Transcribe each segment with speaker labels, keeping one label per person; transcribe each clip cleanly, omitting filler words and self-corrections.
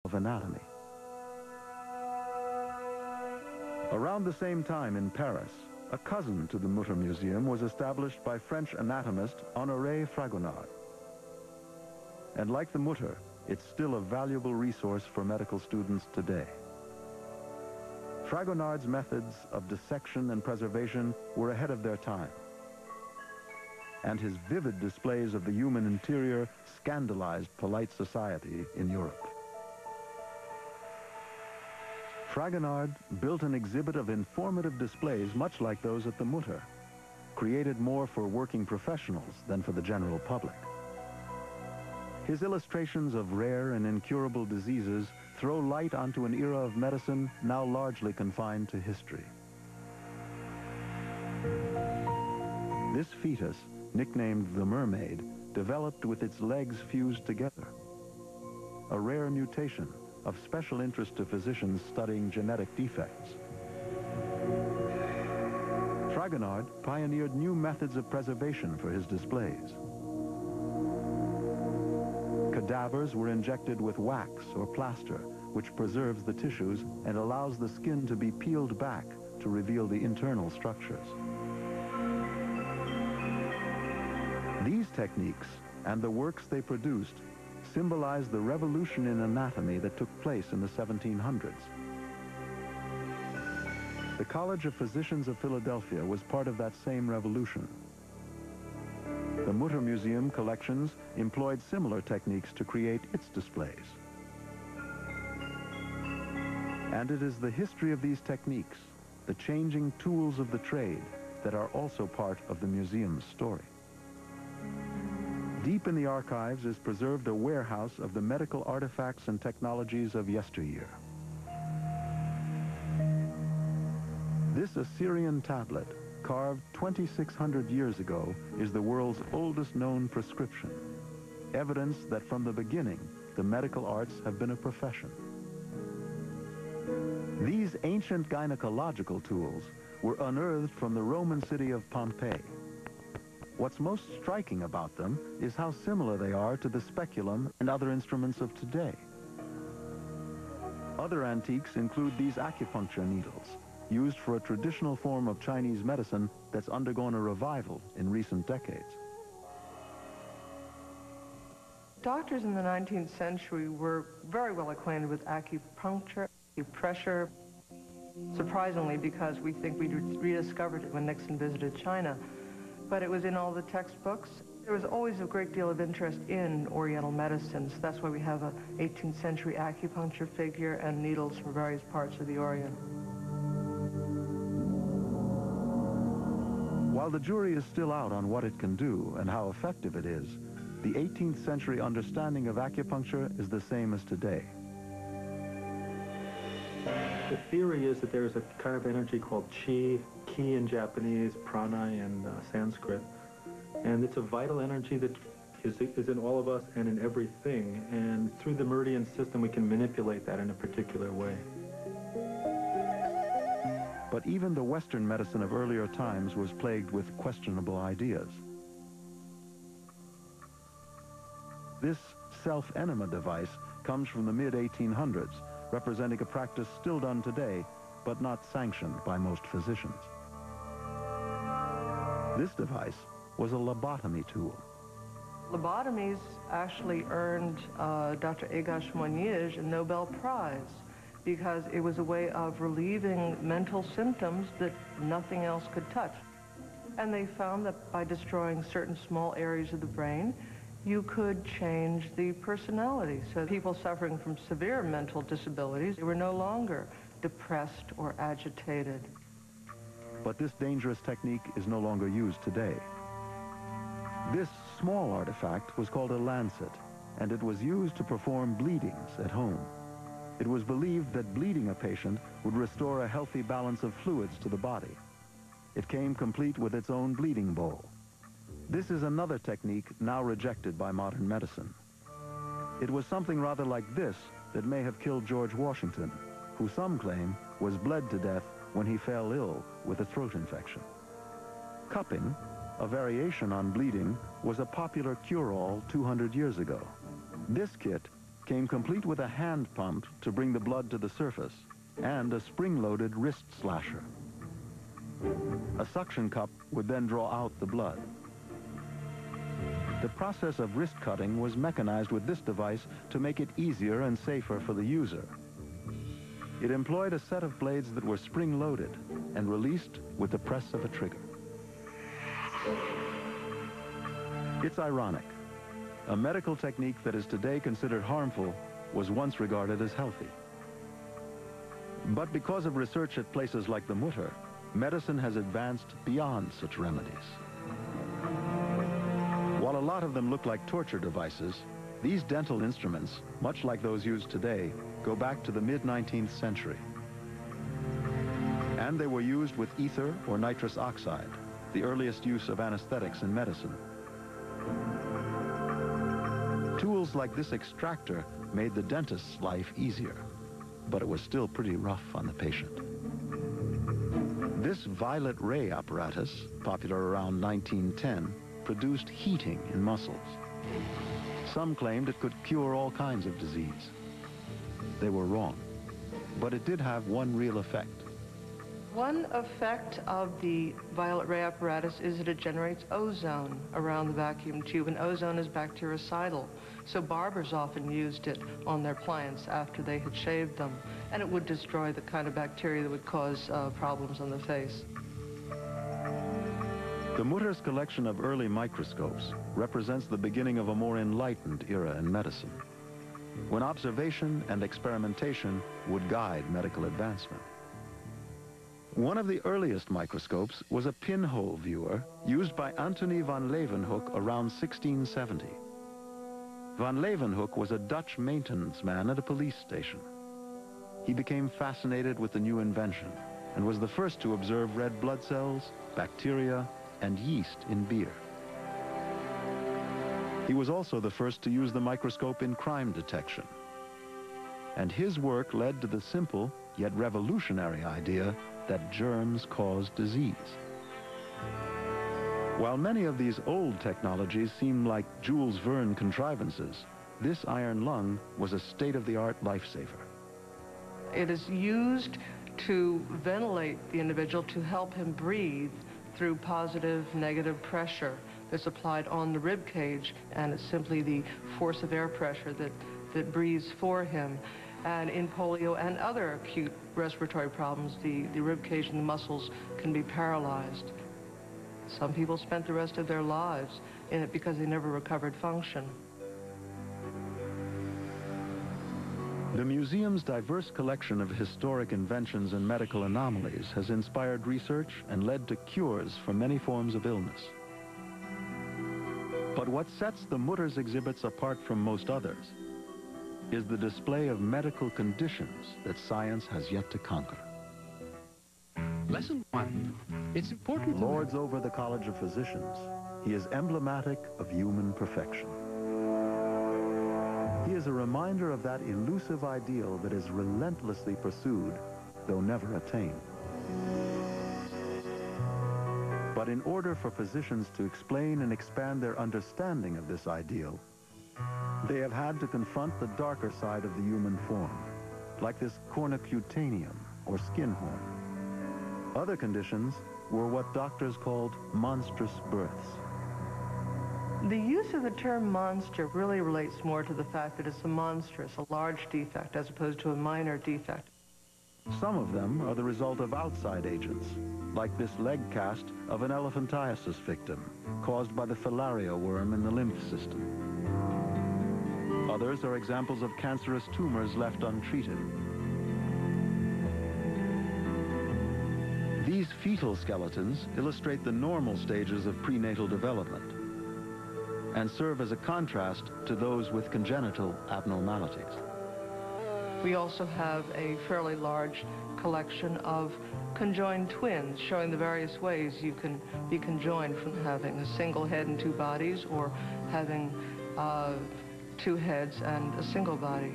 Speaker 1: of anatomy. Around the same time in Paris, a cousin to the Mutter Museum was established by French anatomist Honoré Fragonard. And like the Mutter, it's still a valuable resource for medical students today. Fragonard's methods of dissection and preservation were ahead of their time, and his vivid displays of the human interior scandalized polite society in Europe. Fragonard built an exhibit of informative displays much like those at the Mutter, created more for working professionals than for the general public. His illustrations of rare and incurable diseases throw light onto an era of medicine now largely confined to history. This fetus, nicknamed the mermaid, developed with its legs fused together. A rare mutation of special interest to physicians studying genetic defects. Fragonard pioneered new methods of preservation for his displays. Cadavers were injected with wax or plaster, which preserves the tissues and allows the skin to be peeled back to reveal the internal structures. These techniques and the works they produced symbolize the revolution in anatomy that took place in the 1700s. The College of Physicians of Philadelphia was part of that same revolution. The Mutter Museum collections employed similar techniques to create its displays. And it is the history of these techniques, the changing tools of the trade, that are also part of the museum's story. Deep in the archives is preserved a warehouse of the medical artifacts and technologies of yesteryear. This Assyrian tablet, carved 2,600 years ago, is the world's oldest known prescription, evidence that from the beginning, the medical arts have been a profession. These ancient gynecological tools were unearthed from the Roman city of Pompeii. What's most striking about them is how similar they are to the speculum and other instruments of today. Other antiques include these acupuncture needles, used for a traditional form of Chinese medicine that's undergone a revival in recent decades.
Speaker 2: Doctors in the 19th century were very well acquainted with acupuncture, acupressure, surprisingly, because we think we rediscovered it when Nixon visited China. But it was in all the textbooks. There was always a great deal of interest in Oriental medicines. That's why we have an 18th century acupuncture figure and needles from various parts of the Orient.
Speaker 1: While the jury is still out on what it can do and how effective it is, the 18th century understanding of acupuncture is the same as today.
Speaker 3: The theory is that there is a kind of energy called chi, ki in Japanese, prana in Sanskrit, and it's a vital energy that is in all of us and in everything, and through the meridian system we can manipulate that in a particular way.
Speaker 1: But even the Western medicine of earlier times was plagued with questionable ideas. This self-enema device comes from the mid-1800s, representing a practice still done today, but not sanctioned by most physicians. This device was a lobotomy tool.
Speaker 2: Lobotomies actually earned Dr. Agache Monnier a Nobel Prize because it was a way of relieving mental symptoms that nothing else could touch. And they found that by destroying certain small areas of the brain, you could change the personality. So people suffering from severe mental disabilities, they were no longer depressed or agitated.
Speaker 1: But this dangerous technique is no longer used today. This small artifact was called a lancet, and it was used to perform bleedings at home. It was believed that bleeding a patient would restore a healthy balance of fluids to the body. It came complete with its own bleeding bowl. This is another technique now rejected by modern medicine. It was something rather like this that may have killed George Washington, who some claim was bled to death when he fell ill with a throat infection. Cupping, a variation on bleeding, was a popular cure-all 200 years ago. This kit came complete with a hand pump to bring the blood to the surface and a spring-loaded wrist slasher. A suction cup would then draw out the blood. The process of wrist cutting was mechanized with this device to make it easier and safer for the user. It employed a set of blades that were spring-loaded and released with the press of a trigger. It's ironic. A medical technique that is today considered harmful was once regarded as healthy. But because of research at places like the Mutter, medicine has advanced beyond such remedies. While a lot of them look like torture devices, these dental instruments, much like those used today, go back to the mid-19th century. And they were used with ether or nitrous oxide, the earliest use of anesthetics in medicine. Tools like this extractor made the dentist's life easier, but it was still pretty rough on the patient. This violet ray apparatus, popular around 1910, produced heating in muscles. Some claimed it could cure all kinds of disease. They were wrong, but it did have one real effect.
Speaker 2: One effect of the violet ray apparatus is that it generates ozone around the vacuum tube, and ozone is bactericidal. So barbers often used it on their clients after they had shaved them, and it would destroy the kind of bacteria that would cause problems on the face.
Speaker 1: The Mutter's collection of early microscopes represents the beginning of a more enlightened era in medicine, when observation and experimentation would guide medical advancement. One of the earliest microscopes was a pinhole viewer used by Antony van Leeuwenhoek around 1670. Van Leeuwenhoek was a Dutch maintenance man at a police station. He became fascinated with the new invention and was the first to observe red blood cells, bacteria, and yeast in beer. He was also the first to use the microscope in crime detection. And his work led to the simple yet revolutionary idea that germs cause disease. While many of these old technologies seem like Jules Verne contrivances, this iron lung was a state-of-the-art lifesaver.
Speaker 2: It is used to ventilate the individual, to help him breathe through positive, negative pressure that's applied on the rib cage, and it's simply the force of air pressure that breathes for him. And in polio and other acute respiratory problems, the rib cage and the muscles can be paralyzed. Some people spent the rest of their lives in it because they never recovered function.
Speaker 1: The museum's diverse collection of historic inventions and medical anomalies has inspired research and led to cures for many forms of illness. But what sets the Mutter's exhibits apart from most others is the display of medical conditions that science has yet to conquer.
Speaker 4: Lesson 1. It's important to...
Speaker 1: Lords over the College of Physicians, he is emblematic of human perfection. He is a reminder of that elusive ideal that is relentlessly pursued, though never attained. But in order for physicians to explain and expand their understanding of this ideal, they have had to confront the darker side of the human form, like this cornicutaneum, or skin horn. Other conditions were what doctors called monstrous births.
Speaker 2: The use of the term monster really relates more to the fact that it's a monstrous, a large defect, as opposed to a minor defect.
Speaker 1: Some of them are the result of outside agents, like this leg cast of an elephantiasis victim, caused by the filaria worm in the lymph system. Others are examples of cancerous tumors left untreated. These fetal skeletons illustrate the normal stages of prenatal development and serve as a contrast to those with congenital abnormalities.
Speaker 2: We also have a fairly large collection of conjoined twins, showing the various ways you can be conjoined, from having a single head and two bodies, or having two heads and a single body.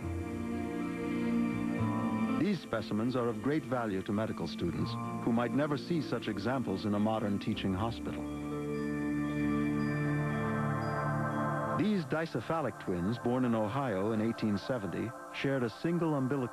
Speaker 1: These specimens are of great value to medical students who might never see such examples in a modern teaching hospital. These dicephalic twins, born in Ohio in 1870, shared a single umbilical